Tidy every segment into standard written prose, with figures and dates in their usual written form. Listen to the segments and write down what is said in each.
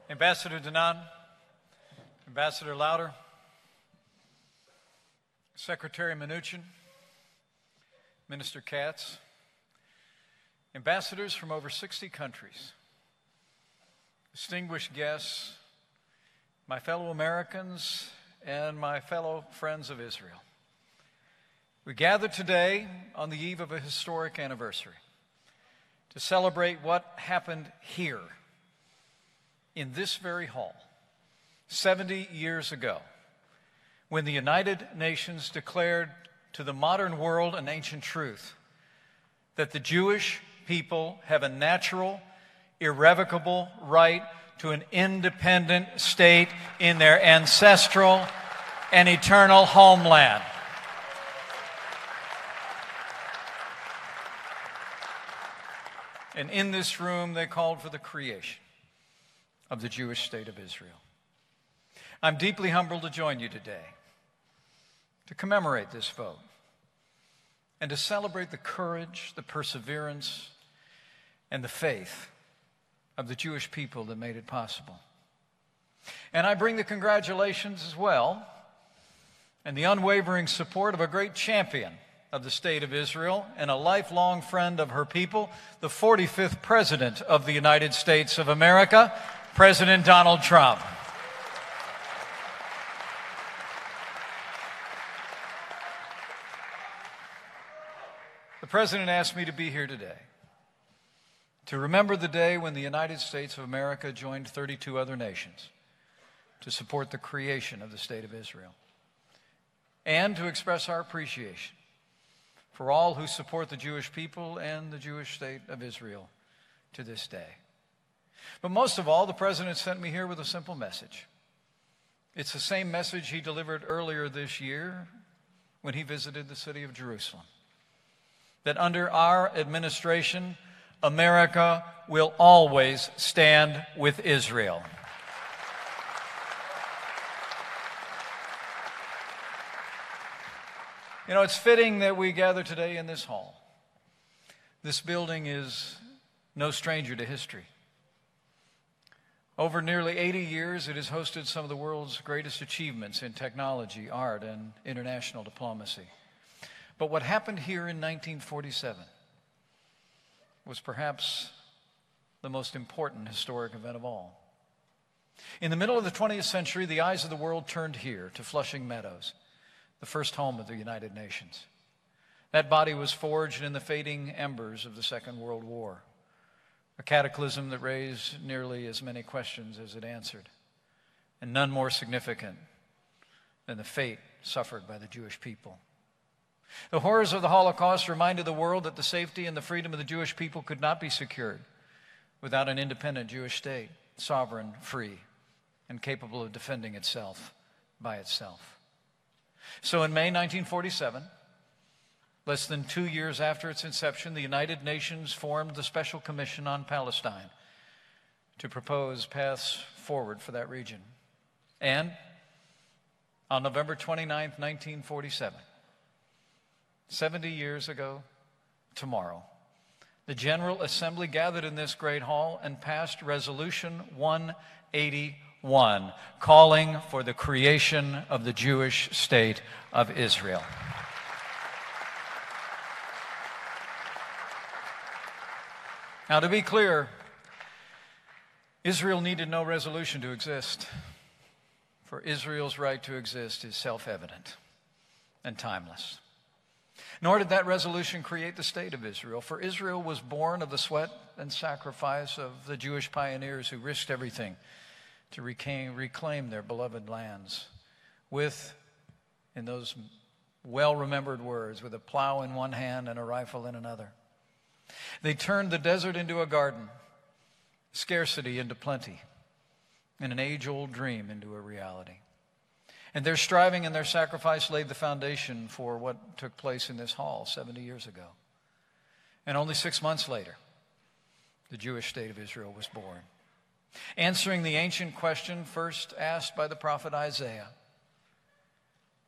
Ambassador Danan, Ambassador Lauder, Secretary Mnuchin, Minister Katz, ambassadors from over 60 countries, distinguished guests, my fellow Americans, and my fellow friends of Israel. We gather today on the eve of a historic anniversary to celebrate what happened here in this very hall 70 years ago, when the United Nations declared to the modern world an ancient truth that the Jewish people have a natural, irrevocable right to an independent state in their ancestral and eternal homeland. And in this room, they called for the creation of the Jewish state of Israel. I'm deeply humbled to join you today to commemorate this vote and to celebrate the courage, the perseverance, and the faith of the Jewish people that made it possible. And I bring the congratulations as well and the unwavering support of a great champion of the state of Israel and a lifelong friend of her people, the 45th President of the United States of America, President Donald Trump. The President asked me to be here today to remember the day when the United States of America joined 32 other nations to support the creation of the State of Israel, and to express our appreciation for all who support the Jewish people and the Jewish State of Israel to this day. But most of all, the President sent me here with a simple message. It's the same message he delivered earlier this year when he visited the city of Jerusalem, that under our administration, America will always stand with Israel. You know, it's fitting that we gather today in this hall. This building is no stranger to history. Over nearly 80 years, it has hosted some of the world's greatest achievements in technology, art, and international diplomacy. But what happened here in 1947 was perhaps the most important historic event of all. In the middle of the 20th century, the eyes of the world turned here to Flushing Meadows, the first home of the United Nations. That body was forged in the fading embers of the Second World War, a cataclysm that raised nearly as many questions as it answered, and none more significant than the fate suffered by the Jewish people. The horrors of the Holocaust reminded the world that the safety and the freedom of the Jewish people could not be secured without an independent Jewish state, sovereign, free, and capable of defending itself by itself. So in May 1947, less than 2 years after its inception, the United Nations formed the Special Commission on Palestine to propose paths forward for that region. And on November 29, 1947, 70 years ago tomorrow, the General Assembly gathered in this great hall and passed Resolution 181, calling for the creation of the Jewish state of Israel. Now, to be clear, Israel needed no resolution to exist, for Israel's right to exist is self-evident and timeless. Nor did that resolution create the state of Israel, for Israel was born of the sweat and sacrifice of the Jewish pioneers who risked everything to reclaim their beloved lands with, in those well-remembered words, with a plow in one hand and a rifle in another. They turned the desert into a garden, scarcity into plenty, and an age-old dream into a reality. And their striving and their sacrifice laid the foundation for what took place in this hall 70 years ago. And only 6 months later, the Jewish state of Israel was born, answering the ancient question first asked by the prophet Isaiah: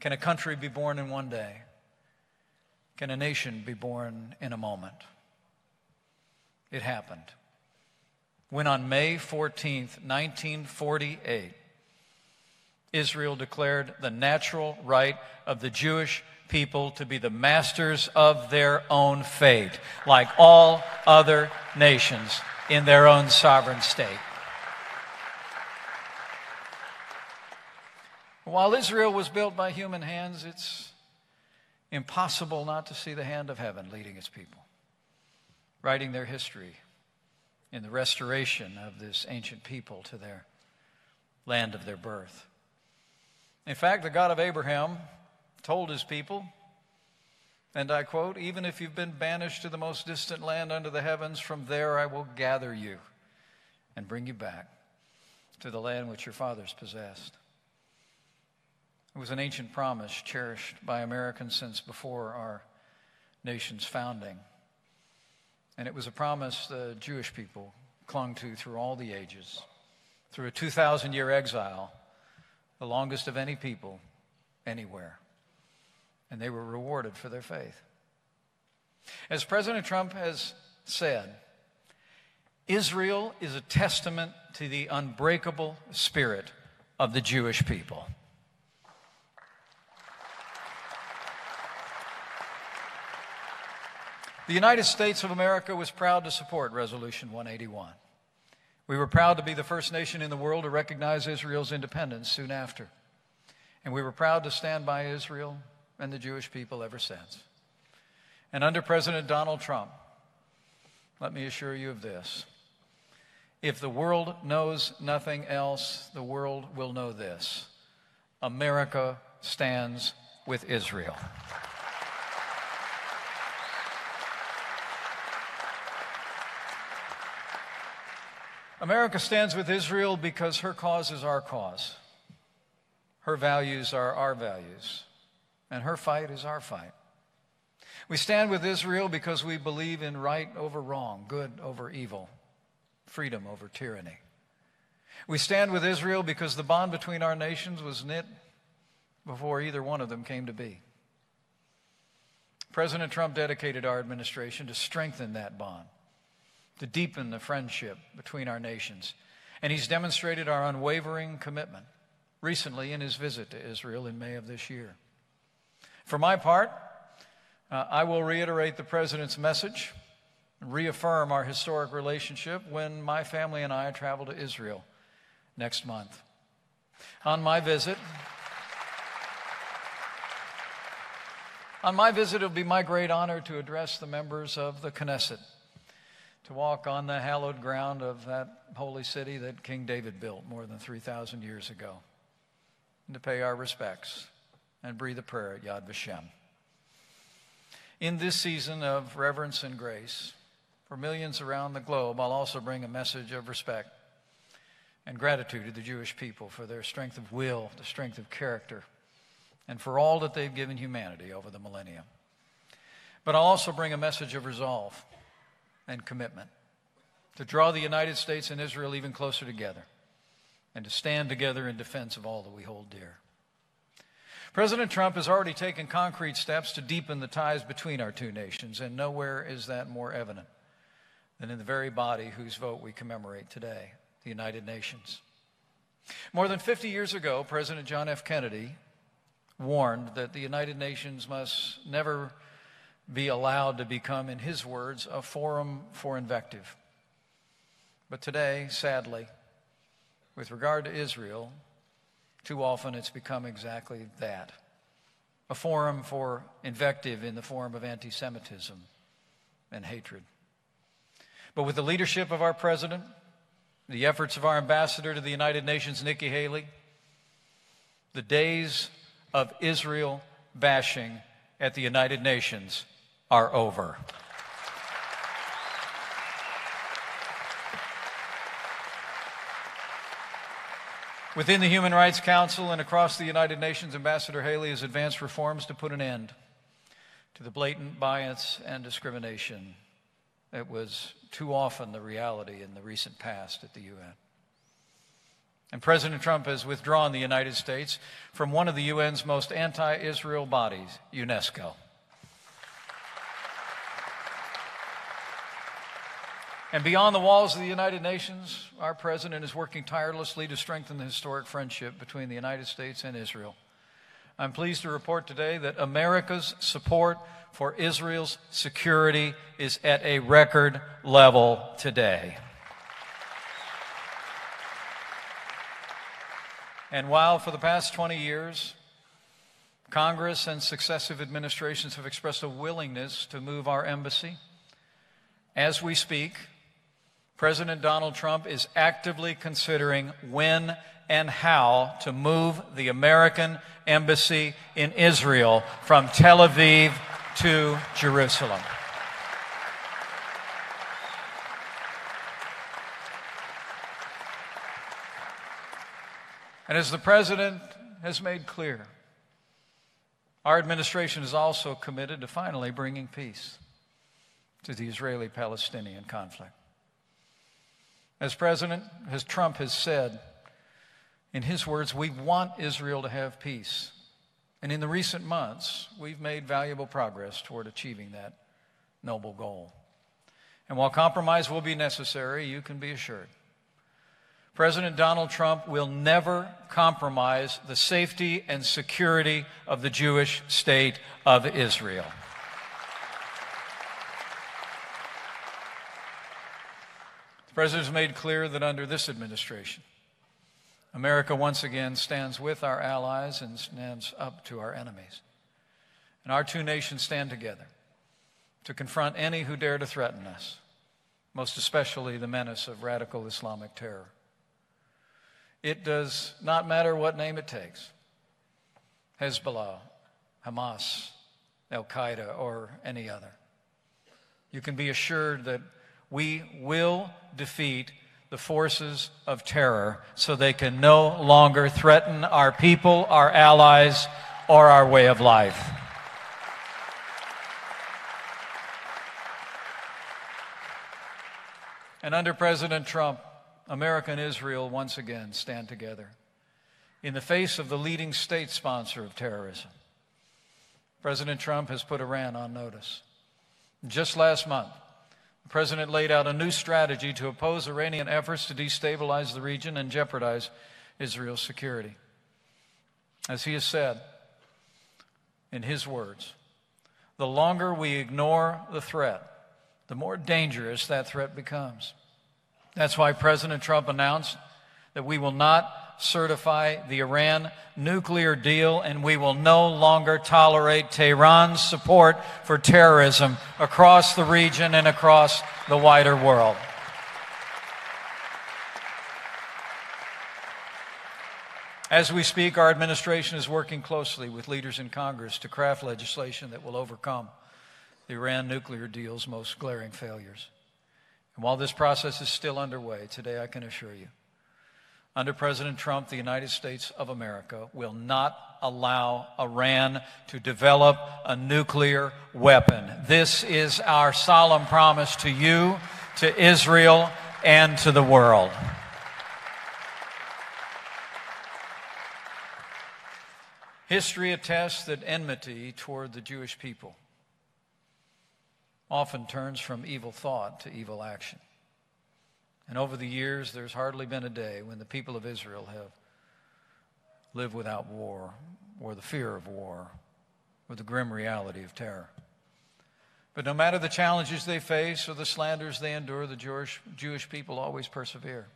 can a country be born in one day? Can a nation be born in a moment? It happened when on May 14th, 1948, Israel declared the natural right of the Jewish people to be the masters of their own fate, like all other nations in their own sovereign state. While Israel was built by human hands, it's impossible not to see the hand of heaven leading its people, writing their history in the restoration of this ancient people to their land of their birth. In fact, the God of Abraham told his people, and I quote, "Even if you've been banished to the most distant land under the heavens, from there I will gather you and bring you back to the land which your fathers possessed." It was an ancient promise cherished by Americans since before our nation's founding. And it was a promise the Jewish people clung to through all the ages, through a 2,000-year exile, the longest of any people anywhere. And they were rewarded for their faith. As President Trump has said, Israel is a testament to the unbreakable spirit of the Jewish people. The United States of America was proud to support Resolution 181. We were proud to be the first nation in the world to recognize Israel's independence soon after. And we were proud to stand by Israel and the Jewish people ever since. And under President Donald Trump, let me assure you of this: if the world knows nothing else, the world will know this: America stands with Israel. America stands with Israel because her cause is our cause. Her values are our values. And her fight is our fight. We stand with Israel because we believe in right over wrong, good over evil, freedom over tyranny. We stand with Israel because the bond between our nations was knit before either one of them came to be. President Trump dedicated our administration to strengthen that bond, to deepen the friendship between our nations. And he's demonstrated our unwavering commitment recently in his visit to Israel in May of this year. For my part, I will reiterate the President's message and reaffirm our historic relationship when my family and I travel to Israel next month. On my visit, it'll be my great honor to address the members of the Knesset, to walk on the hallowed ground of that holy city that King David built more than 3,000 years ago, and to pay our respects and breathe a prayer at Yad Vashem. In this season of reverence and grace for millions around the globe, I'll also bring a message of respect and gratitude to the Jewish people for their strength of will, the strength of character, and for all that they've given humanity over the millennia. But I'll also bring a message of resolve and commitment to draw the United States and Israel even closer together and to stand together in defense of all that we hold dear. President Trump has already taken concrete steps to deepen the ties between our two nations, and nowhere is that more evident than in the very body whose vote we commemorate today, the United Nations. More than 50 years ago, President John F. Kennedy warned that the United Nations must never be allowed to become, in his words, a forum for invective. But today, sadly, with regard to Israel, too often it's become exactly that, a forum for invective in the form of anti-Semitism and hatred. But with the leadership of our president, the efforts of our ambassador to the United Nations, Nikki Haley, the days of Israel bashing at the United Nations are over. Within the Human Rights Council and across the United Nations, Ambassador Haley has advanced reforms to put an end to the blatant bias and discrimination that was too often the reality in the recent past at the UN. And President Trump has withdrawn the United States from one of the UN's most anti-Israel bodies, UNESCO. And beyond the walls of the United Nations, our president is working tirelessly to strengthen the historic friendship between the United States and Israel. I'm pleased to report today that America's support for Israel's security is at a record level today. And while for the past 20 years, Congress and successive administrations have expressed a willingness to move our embassy, as we speak, President Donald Trump is actively considering when and how to move the American embassy in Israel from Tel Aviv to Jerusalem. And as the President has made clear, our administration is also committed to finally bringing peace to the Israeli-Palestinian conflict. As Trump has said, in his words, we want Israel to have peace. And in the recent months, we've made valuable progress toward achieving that noble goal. And while compromise will be necessary, you can be assured, President Donald Trump will never compromise the safety and security of the Jewish state of Israel. The President has made clear that under this administration, America once again stands with our allies and stands up to our enemies. And our two nations stand together to confront any who dare to threaten us, most especially the menace of radical Islamic terror. It does not matter what name it takes, Hezbollah, Hamas, Al-Qaeda, or any other. You can be assured that we will defeat the forces of terror so they can no longer threaten our people, our allies, or our way of life. And under President Trump, America and Israel once again stand together in the face of the leading state sponsor of terrorism. President Trump has put Iran on notice. Just last month, the President laid out a new strategy to oppose Iranian efforts to destabilize the region and jeopardize Israel's security. As he has said, in his words, the longer we ignore the threat, the more dangerous that threat becomes. That's why President Trump announced that we will not certify the Iran nuclear deal, and we will no longer tolerate Tehran's support for terrorism across the region and across the wider world. As we speak, our administration is working closely with leaders in Congress to craft legislation that will overcome the Iran nuclear deal's most glaring failures. And while this process is still underway, today I can assure you, under President Trump, the United States of America will not allow Iran to develop a nuclear weapon. This is our solemn promise to you, to Israel, and to the world. History attests that enmity toward the Jewish people often turns from evil thought to evil action. And over the years, there's hardly been a day when the people of Israel have lived without war, or the fear of war, or the grim reality of terror. But no matter the challenges they face or the slanders they endure, the Jewish people always persevere.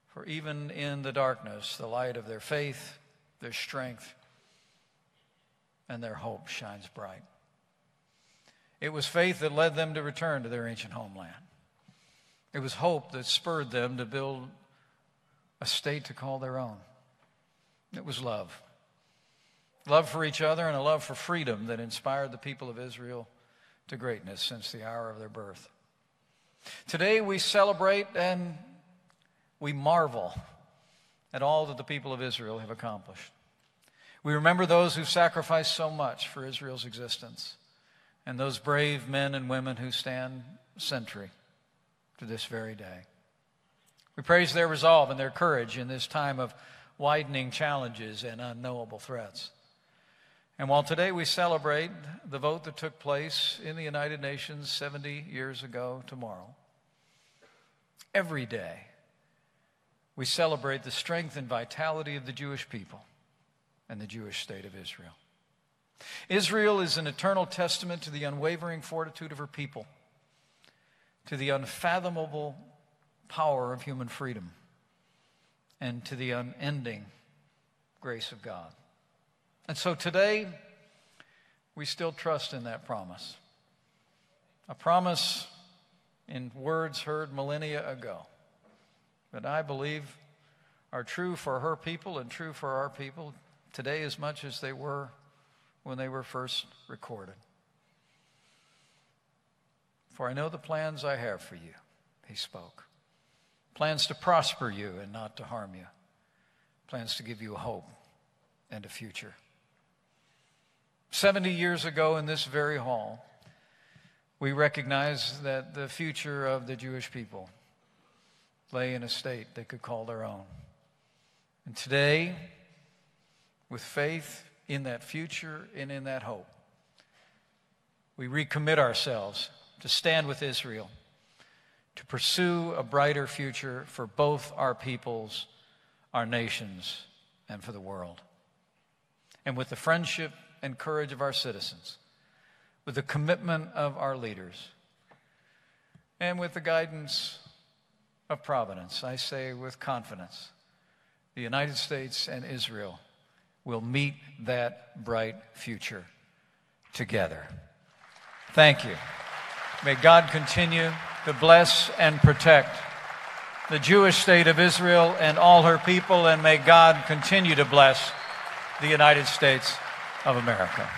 For even in the darkness, the light of their faith, their strength, and their hope shines bright. It was faith that led them to return to their ancient homeland. It was hope that spurred them to build a state to call their own. It was love. Love for each other and a love for freedom that inspired the people of Israel to greatness since the hour of their birth. Today we celebrate and we marvel at all that the people of Israel have accomplished. We remember those who sacrificed so much for Israel's existence, and those brave men and women who stand sentry to this very day. We praise their resolve and their courage in this time of widening challenges and unknowable threats. And while today we celebrate the vote that took place in the United Nations 70 years ago tomorrow, Every day, we celebrate the strength and vitality of the Jewish people and the Jewish state of Israel. Israel is an eternal testament to the unwavering fortitude of her people, to the unfathomable power of human freedom, and to the unending grace of God. And so today, we still trust in that promise. A promise in words heard millennia ago that I believe are true for her people and true for our people today as much as they were when they were first recorded. For I know the plans I have for you, he spoke. Plans to prosper you and not to harm you. Plans to give you a hope and a future. 70 years ago in this very hall, we recognized that the future of the Jewish people lay in a state they could call their own. And today, with faith in that future and in that hope, we recommit ourselves to stand with Israel, to pursue a brighter future for both our peoples, our nations, and for the world. And with the friendship and courage of our citizens, with the commitment of our leaders, and with the guidance of providence, I say with confidence, the United States and Israel will meet that bright future together. Thank you. May God continue to bless and protect the Jewish state of Israel and all her people, and may God continue to bless the United States of America.